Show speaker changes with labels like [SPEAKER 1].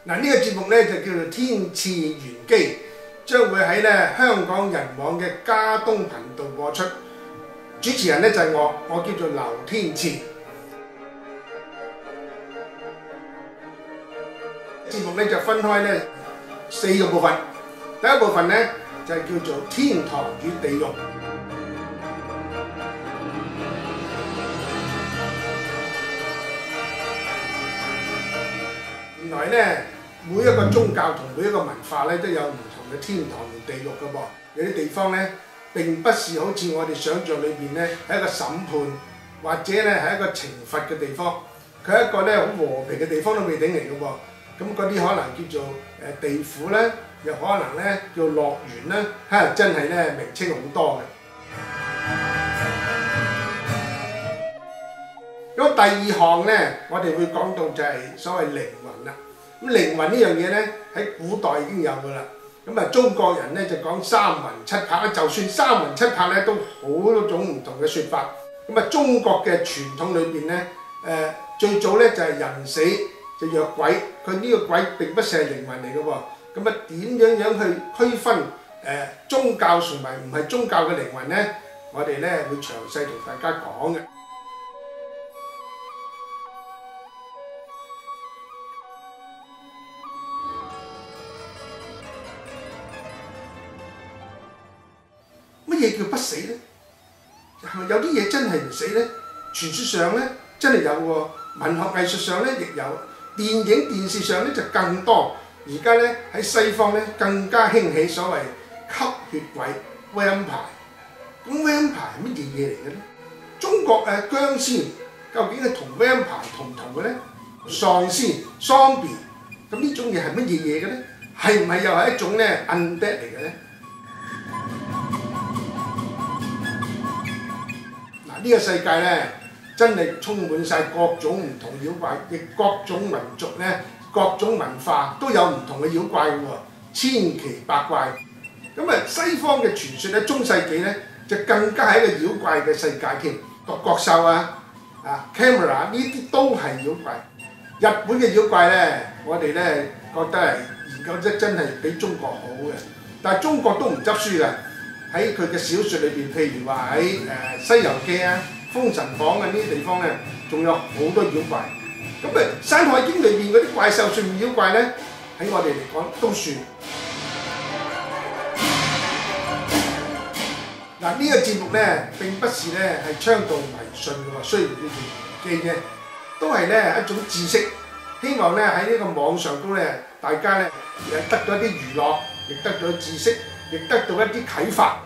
[SPEAKER 1] 嗱，呢個節目咧就叫做《天賜玄機》，將會喺咧香港人網嘅加東頻道播出。主持人咧就係我叫做劉天賜。節目咧就分開咧4個部分，第一部分咧就係叫做天堂與地獄。原來咧每一個宗教同每一個文化咧都有唔同嘅天堂同地獄嘅噃。有啲地方咧並不是好似我哋想像裏邊咧係一個審判或者咧係一個懲罰嘅地方，佢係一個咧好和平嘅地方都未定嚟嘅噃。咁嗰啲可能叫做地府咧，又可能咧叫樂園啦，真係咧名稱好多嘅。咁第二項咧，我哋會講到就係所謂靈魂啦。咁靈魂呢樣嘢咧喺古代已經有㗎啦。咁啊，中國人咧就講三魂七魄啦，就算三魂七魄咧都好多種唔同嘅説法。咁啊，中國嘅傳統裏邊咧，最早咧就係人死就約鬼，佢呢個鬼並不是係靈魂嚟嘅喎。咁啊，點樣去區分宗教同埋唔係宗教嘅靈魂咧？我哋咧會詳細同大家講嘅。乜嘢叫不死咧？係咪有啲嘢真係唔死咧？傳說上咧真係有喎，文學藝術上咧亦有，電影電視上咧就更多。而家咧喺西方咧更加興起所謂吸血鬼 vampire。咁 vampire 係乜嘢嘢嚟嘅咧？中國殭屍究竟係同 vampire 同唔同嘅咧？喪屍 zombie 咁呢種嘢係乜嘢嘢嘅咧？係唔係又係一種咧 undead 嚟嘅咧？呢個世界咧真係充滿晒各種唔同妖怪，亦各種民族咧、各種文化都有唔同嘅妖怪嘅喎，千奇百怪。咁啊，西方嘅傳說咧，中世紀咧就更加係一個妖怪嘅世界添，獨角獸啊、camera 呢啲都係妖怪。日本嘅妖怪咧，我哋咧覺得係研究得真係比中國好嘅，但係中國都唔執輸嘅。喺佢嘅小説裏邊，譬如話喺《西遊記》啊、《封神榜》啊呢啲地方咧，仲有好多妖怪。咁啊，《山海經》裏邊嗰啲怪獸算唔妖怪咧？喺我哋嚟講都算。嗱，呢個節目咧並不是咧係倡導迷信嘅喎，雖然叫玄機啫，都係咧一種知識。希望咧喺呢個網上高咧，大家咧得到一啲娛樂，亦得到知識，亦得到一啲啟發。